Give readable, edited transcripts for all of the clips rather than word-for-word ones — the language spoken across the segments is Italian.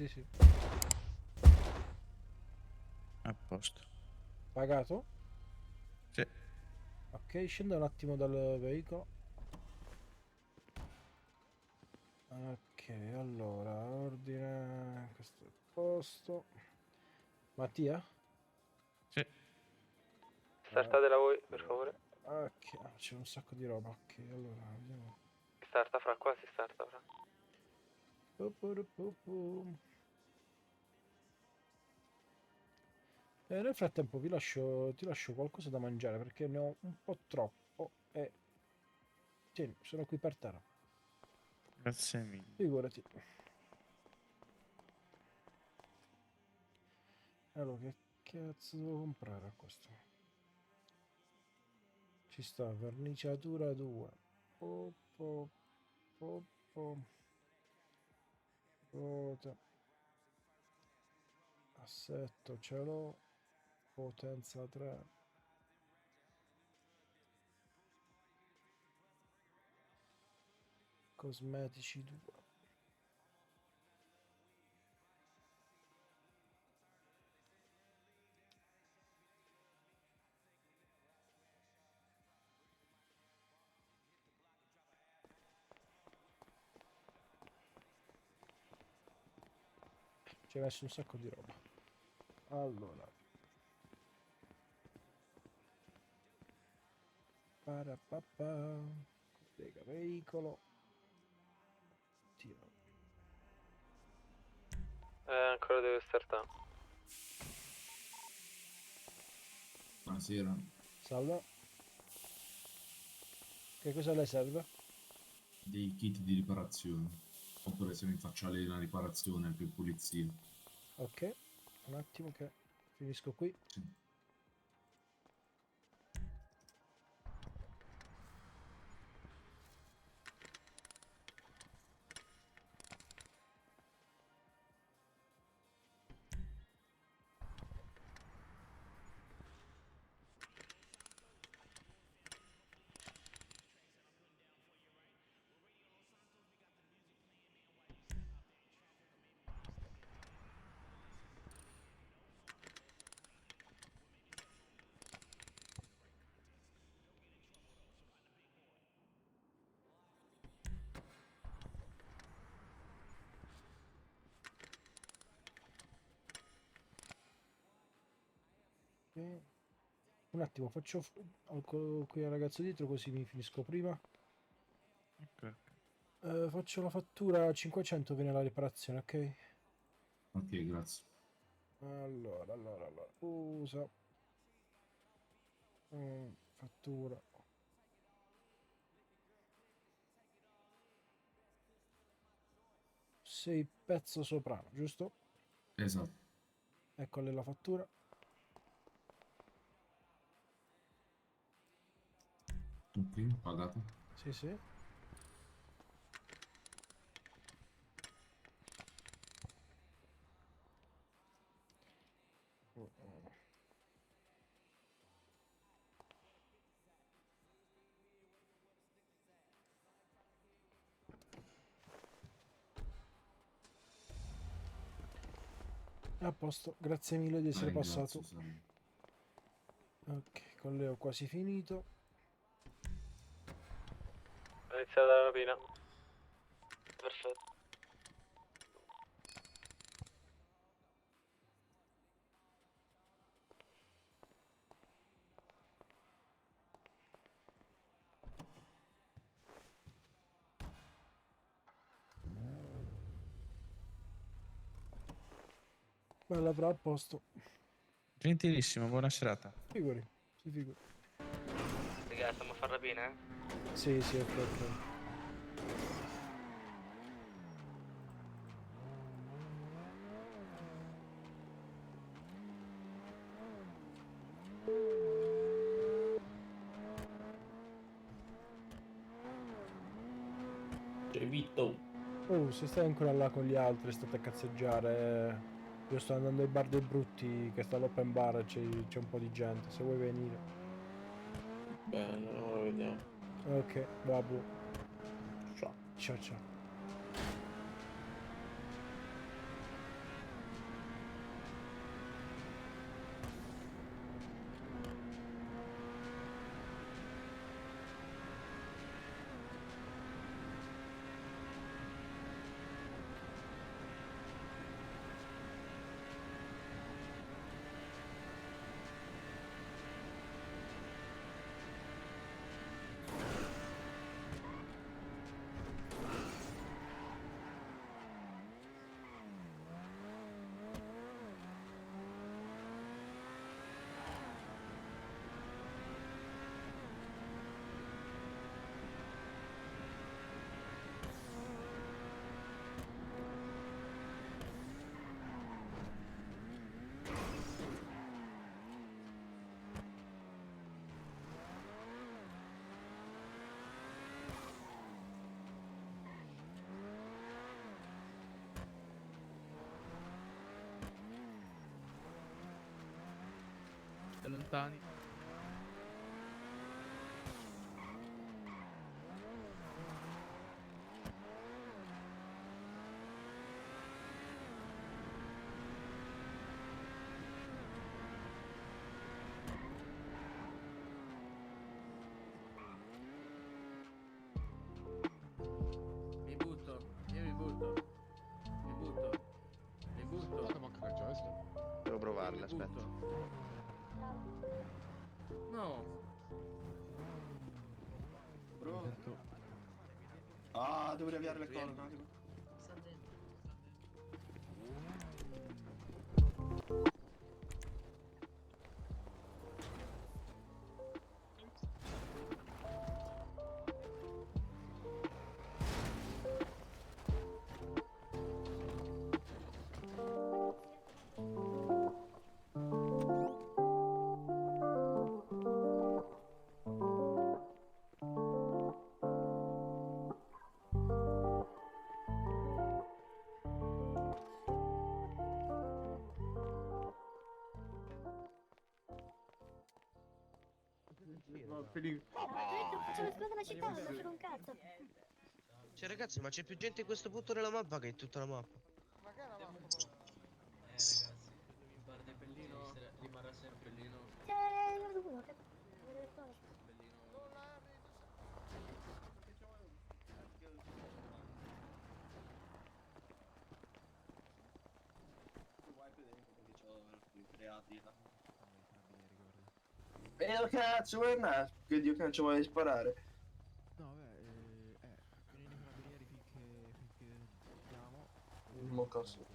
sì, sì. A posto. Pagato? Sì. Ok, scendo un attimo dal veicolo. Ok, allora, ordine, questo è il posto. Mattia? Sì. Startatela voi, per favore. Ok, c'è un sacco di roba. Ok, allora, vediamo. Si starta fra qua, si starta fra. Pu. Nel frattempo ti lascio qualcosa da mangiare perché ne ho un po' troppo e tieni, sono qui per te. Grazie mille. Figurati. Allora, che cazzo devo comprare a questo? Ci sta, verniciatura 2. Po, po, po. Ruote. Assetto ce l'ho. Potenza 3. Cosmetici 2. Ci hai messo un sacco di roba. Allora. Parapapà. Collega veicolo. Tiro. Ancora deve startare. Buonasera. Salve. Che cosa le serve? Dei kit di riparazione. Oppure se mi faccia lei una riparazione più pulizia. Ok. Un attimo che finisco qui. Sì. Ok. Un attimo, faccio qui al ragazzo dietro così mi finisco prima. Ok. Faccio la fattura 500, viene la riparazione, ok? Ok, grazie. Allora. Usa. Fattura. Sei pezzo soprano, giusto? Esatto. Eccola la fattura. Ok, pagato. Sì, sì. A posto, grazie mille di essere passato. Grazie, salve. Ok, con lei ho quasi finito. È iniziata la rapina. Perfetto. Bella, avrà a posto. Gentilissimo, buona serata. Figuri, si figuri. Raga, stiamo a far rapina, eh? Sì, sì, ok. C'è Vitto. Oh, se stai ancora là con gli altri, state a cazzeggiare. Io sto andando ai bar dei brutti, che sta all'open bar, c'è un po' di gente, se vuoi venire. Bene, ora vediamo. Ok, vabbè. Ciao. Ciao ciao. lontani. Mi butto, io mi butto. Mi butto. Mi butto. Devo provarle, Mi aspetta. butto. No. Ah, devo riavviare le cose un attimo. Faccio l'esplosione la città, non faccio un cazzo. Cioè ragazzi, ma c'è più gente in questo punto nella mappa che in tutta la mappa. Ragazzi, mi pare di Pellino rimarrà sempre Pellino. C'è uno, che... E dove cazzo vuoi andare? Che Dio cazzo vuoi sparare? No, beh, vieni nei carabinieri finché andiamo. Mo cazzo.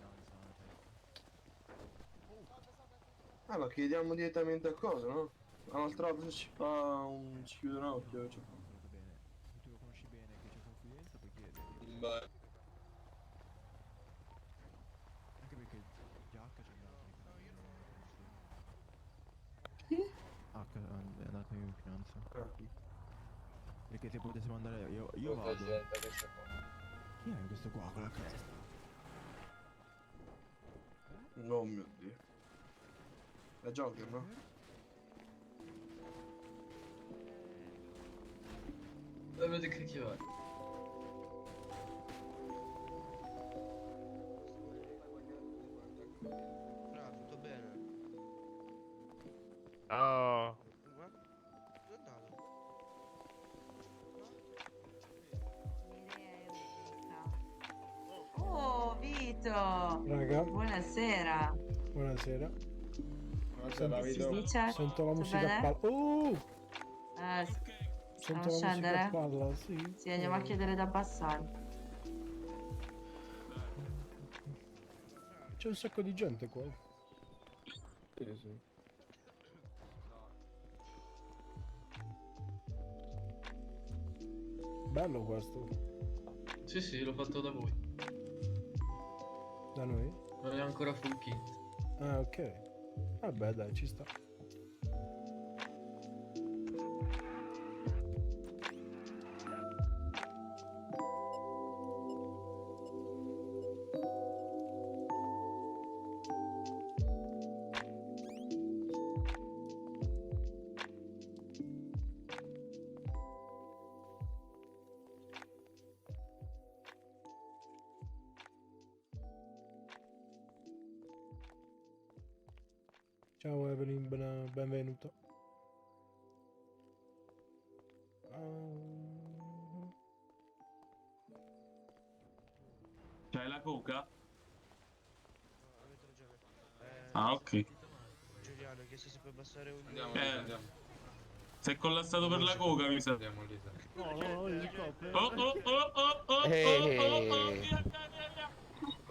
Allora chiediamo direttamente a cosa, no? Un'altra volta se ci fa un... ci chiude un occhio, cioè. Bene, se tu lo conosci bene che c'è confidenza, puoi chiedergli. Beh. Anche perché Jack c'è andato nei carabinieri. Chi? È andato in finanza. Perché se potessimo andare io vado. Chi è questo qua con la cresta? Oh mio Dio. È Joker, no? Dove che chi va? Fra, tutto bene? Oh. Dove è andato? Oh, Vito! Raga, Buonasera. buonasera. Che si dice? Sento la Tutto musica bene? a palla. Possiamo Sento la musica scendere? a palla, sì. Sì, andiamo a chiedere da abbassare. C'è un sacco di gente qua. Sì, sì. Bello questo. Sì, sì, l'ho fatto da voi. Da noi? Non è ancora full kit. Ah, ok. Vabbè, dai, ci sta. Ciao Evelyn, benvenuto. C'hai la coca? No, avete ragione. Ah, ok. Giuliano, ho chiesto se puoi abbassare un... Si è collassato per la coca, mi sa. No, il coppo. Oh, oh, oh, oh, oh, oh,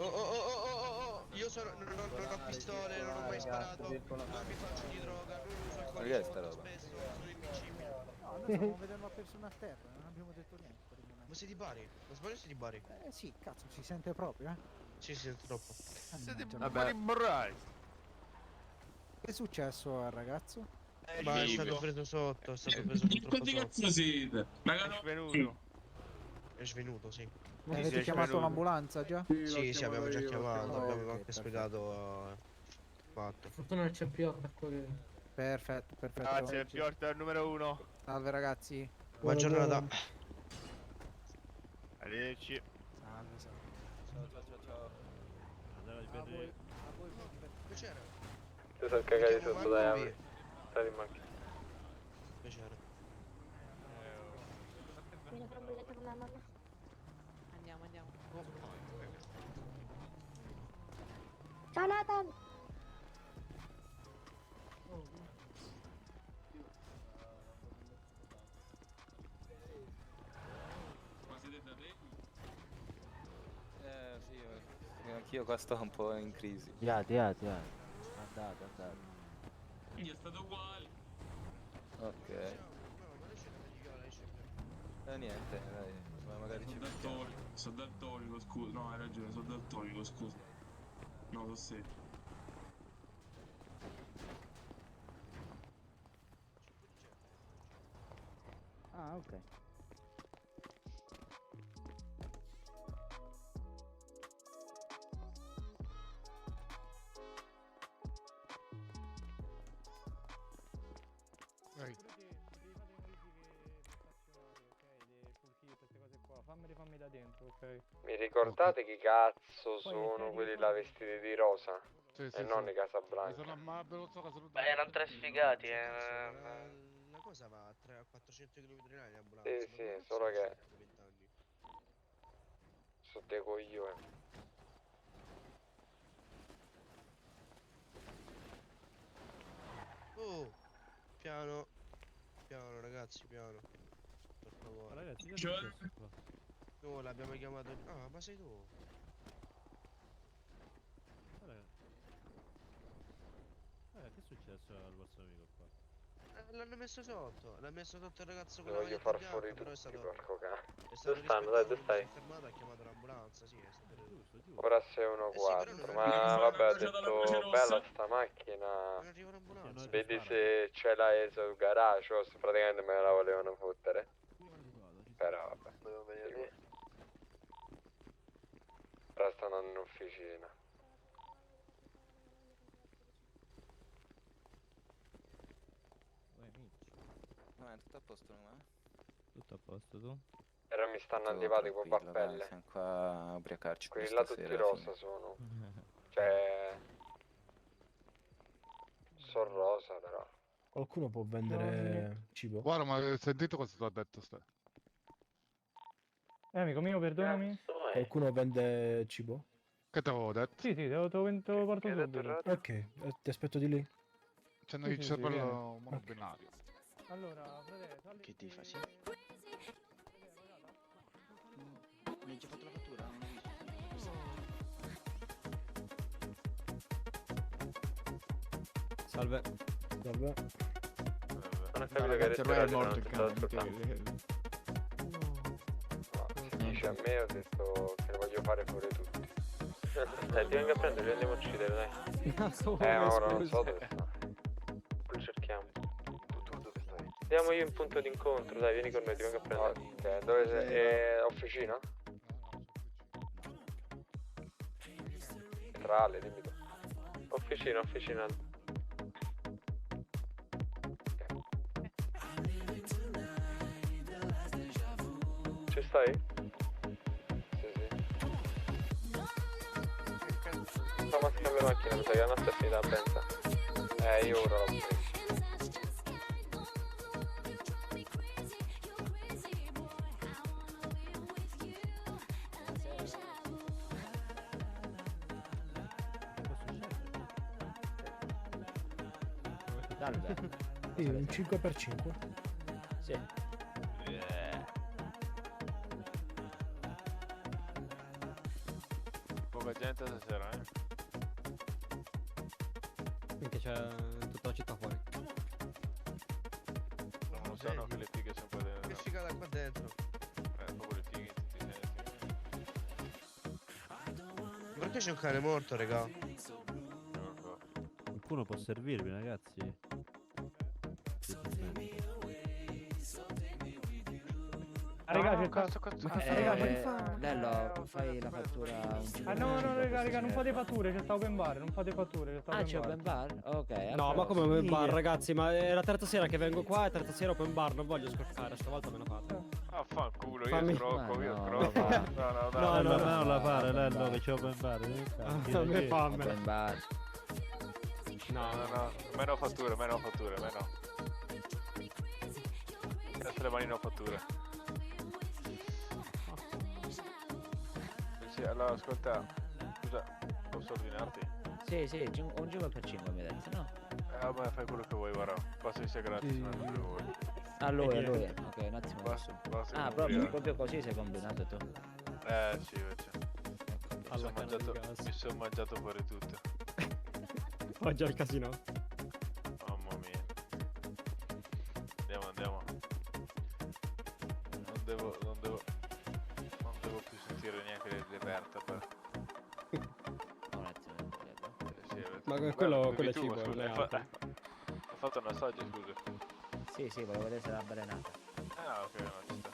Oh, io sono... Non ho pistole, non ho mai sparato. Non mi faccio di droga, non uso alcol molto spesso, sono invincibile. No, noi stavamo vedendo una persona a terra, non abbiamo detto niente. Ma sei di Bari? Non sbaglio sei di Bari? Sì, cazzo, si sente proprio, Sì, sì, troppo. Vabbè. Che è successo al ragazzo? Ma è stato preso sotto, è stato preso troppo Quanti sotto. cazzo siete? Raga, È svenuto, sì. Avete chiamato un'ambulanza già? Sì, abbiamo già chiamato, chiamato. abbiamo Ok, anche spiegato fatto. Fortuna che c'è Piotta qua che... Perfetto, perfetto. Grazie, Piotr numero 1. Salve ragazzi. Buona giornata. Arrivederci. Salve, salve. Piacere. Ti sono cagati sotto dai. Stai in macchina. Piacere. Vieni a fare un bolletto con la mamma. Andiamo, andiamo. Ciao Nathan! Ma siete da te? Sì, anch'io qua sto un po' in crisi. Andate. Quindi è stato uguale. Ok. Niente, dai, ma magari ci becchiamo. Sono daltonico, scusa. No, hai ragione, sono daltonico, scusa. No, lo sei. Ah, ok. Fammi da dentro, ok? Mi ricordate chi cazzo sono quelli là vestiti di rosa? E non di Casablanca. Erano tre sfigati, la cosa va a 400 km in aria in ambulanza. Sì, sì, solo che sono dei coglioni. Oh, piano. Piano ragazzi, piano. Per favore. Ragazzi, Cioè? No, l'abbiamo chiamato. Ah, ma sei tu? che è successo al vostro amico qua? L'hanno messo sotto. L'ha messo sotto il ragazzo Li con la voglio maglietta far fuori bianca, però è tutti, stato. porco cane. È stato Dove stanno? Dai, dove rispettato, stai? si è fermato, ha chiamato l'ambulanza, sì, è stato. Ora sei Sì, però 1-4, non ma arriva- vabbè, ho C'è dalla detto croce rossa. bella sta macchina. Non arriva l'ambulanza. Vedi se ce l'hai sul garage o se praticamente me la volevano fottere. Però vabbè. Devo venire lì. Ora stanno andando in officina. No, è tutto a posto, no? Tutto a posto tu? Però mi stanno arrivati con bappelle. Siamo qua a ubriacarci. Quelli là tutti rosa sono. Cioè... Sono rosa però. Qualcuno può vendere cibo? Guarda, ma hai sentito cosa ti ho detto? Amico mio, perdonami. Qualcuno vende cibo? Che ti avevo detto? Sì, te lo porto subito. Ok, ti aspetto di lì. C'è Sì, il sì, cervello monobinario. Allora, fratello, Che ti fa, sì? Mi hai già fatto la fattura? Non ho visto. Salve. Salve. Non ho capito che hai detto è radio, morto non il ti stavo cane. ascoltando. No, se dice a me ho detto che ne voglio fare fuori tutti. Dai, ti vengo a prendere, li andiamo a uccidere, dai. Ma ora non so dove sta. Lo cerchiamo. Tu dove stai? Andiamo in punto d'incontro, dai, vieni con noi, ti vengo a prendere. Ok, dove sei? Officina? Centrale, dimmi tu. Officina. Ci stai? Sì. Stiamo a scambiare macchina, mi sa che la nostra è finita, pensa. Io ora l'ho preso. Salve. Sì, un 5x5. Sì. Poca gente stasera, Minchia, c'è tutta la città fuori. Non lo sanno che le fighe sono qua dentro. Che figata qua dentro. Proprio le fighe in tutti i sensi. Perché c'è un cane morto, raga? Qualcuno può servirvi, ragazzi? raga, No, c'è cazzo, sta... cazzo. Nello, fai la fattura. no, raga, non fate fatture, c'è sta open bar, non fate fatture, c'è sta C'è open bar? Ok. No, ma come open bar, ragazzi, ma è la terza sera che vengo qua e terza sera open bar, non voglio scorcare, stavolta me la fate. Ah, fanculo, Fammi- io scrocco, io no, scrocco. No, No, non la fare, Lello, che c'è open bar. non mi fammela. Open bar. No, meno fatture, meno. Cazzo le mani non fatture. Sì, allora ascolta, scusa, posso ordinarti? Sì, un 5 per 5 mi hai detto, no? Vabbè, fai quello che vuoi, guarda. Basta che sia gratis, non è quello che vuoi. A lui. Ok, un attimo. Basta che non Proprio così sei combinato tu. Sì, invece. Mi sono mangiato fuori tutto. Oggi al casino. Mamma mia. Andiamo. Non devo più sentire neanche le vertebre. Un attimo. Ma quello è tu, cibo, scusa, non è hai altro. fatto un assaggio, scusa. Sì, volevo vedere se era avvelenata. Ah, ok, no, ci sta.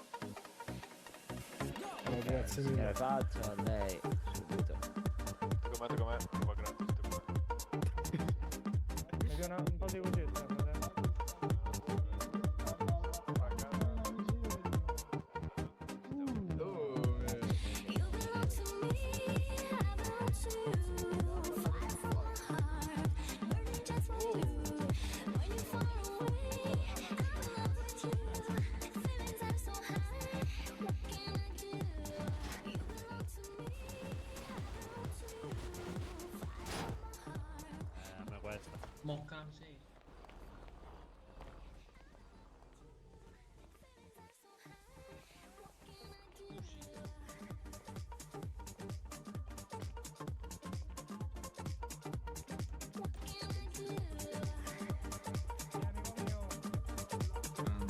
Grazie mille. Signore, faccio a lei subito. Com'è? Va gratis, Mi viene un po' di cosette, Mocca, sì.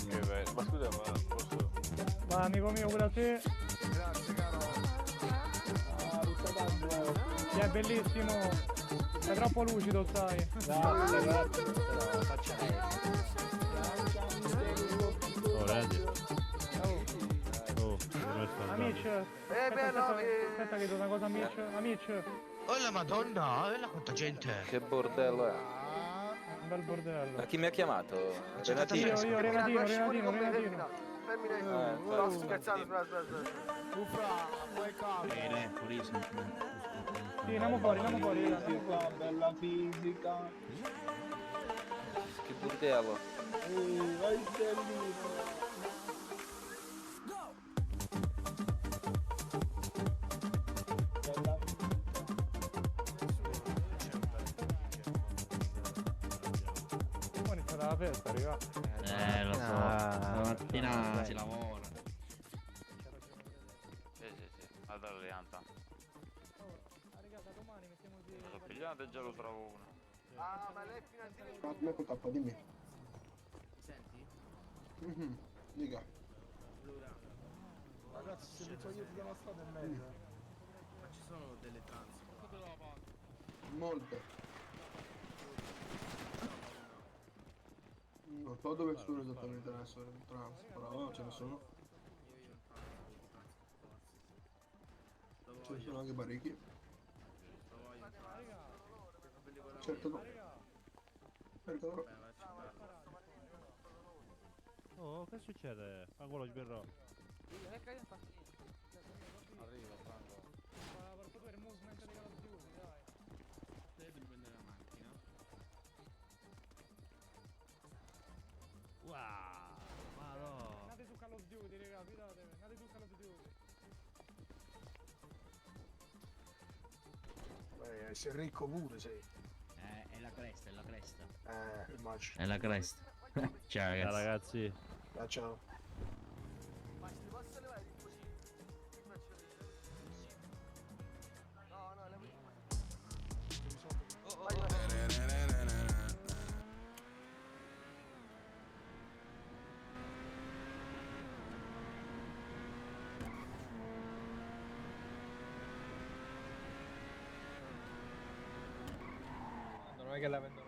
Che bello. Ma scusa, ma posso... Ma amico mio, quella te... Grazie, caro. Sì, è bellissimo. È troppo lucido, sai. Grazie. Faccia lei. Oh, Randy. Oh, Amici, aspetta che do una cosa, amici. Oh la madonna, la quanta gente. Che bordello è? Un bel bordello. Ma chi mi ha chiamato? Io, Renatino. No, sto scherzando, aspetta. Sì, andiamo fuori. Bella fisica. Che bordello. Vai bellino. Poi è iniziata la festa, raga. Lo so. La mattina si lavora. Sì. Allora le anta. Raga, da domani mettiamo di... Lo pigliate e già lo trovo uno. Ah, ma lei finanziamento. Come con tappa, dimmi. Senti? Dica. Ragazzi, se vi togliete dalla strada è meglio. Ma ci sono delle trans qua. Molte. Non so dove sono esattamente adesso il trans, però ce ne sono. Ce ne sono anche parecchi. Certo no. Certo no. Oh, che succede? Ah, quello sberrò. Arrivo, Franco. Per poter movement di Call of Duty, dai. Devi prendere la macchina. Wow, madò. Andate su Call of Duty, raga, fidatevi. Andate su Call of Duty. Sei ricco pure, sei. È la cresta. Immagino. È la cresta. Ciao Ciao ragazzi. ragazzi. Ciao. Non è che la vendono.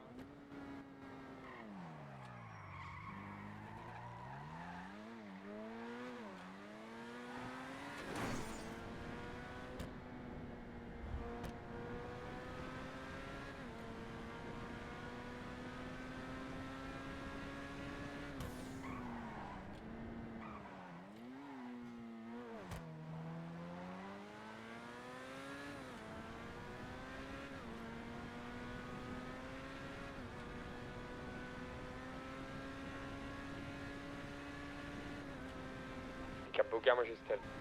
Buchiamoci stealth.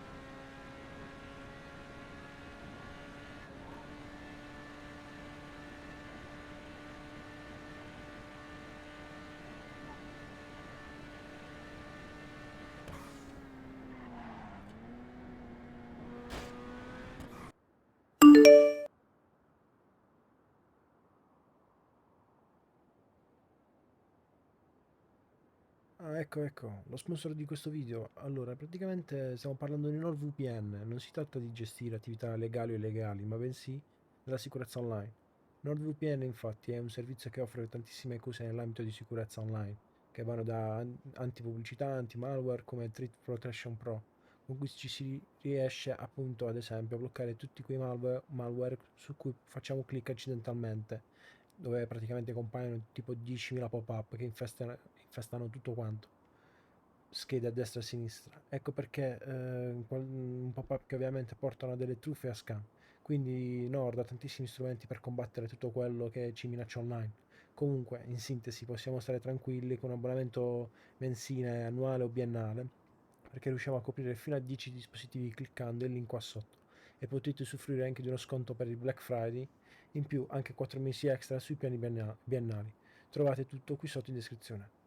Ah, ecco, lo sponsor di questo video. Allora, praticamente stiamo parlando di NordVPN. Non si tratta di gestire attività legali o illegali, ma bensì della sicurezza online. NordVPN, infatti, è un servizio che offre tantissime cose nell'ambito di sicurezza online, che vanno da antipubblicità, anti-malware come Threat Protection Pro, con cui ci si riesce appunto, ad esempio, a bloccare tutti quei malware su cui facciamo clic accidentalmente, dove praticamente compaiono tipo 10.000 pop-up che infestano tutto quanto, schede a destra e a sinistra. Ecco perché un pop-up che ovviamente portano a delle truffe e a scam. Quindi Nord ha tantissimi strumenti per combattere tutto quello che ci minaccia online. Comunque, in sintesi, possiamo stare tranquilli con un abbonamento mensile, annuale o biennale, perché riusciamo a coprire fino a 10 dispositivi cliccando il link qua sotto, e potete usufruire anche di uno sconto per il Black Friday, in più anche 4 mesi extra sui piani biennali. Trovate tutto qui sotto in descrizione.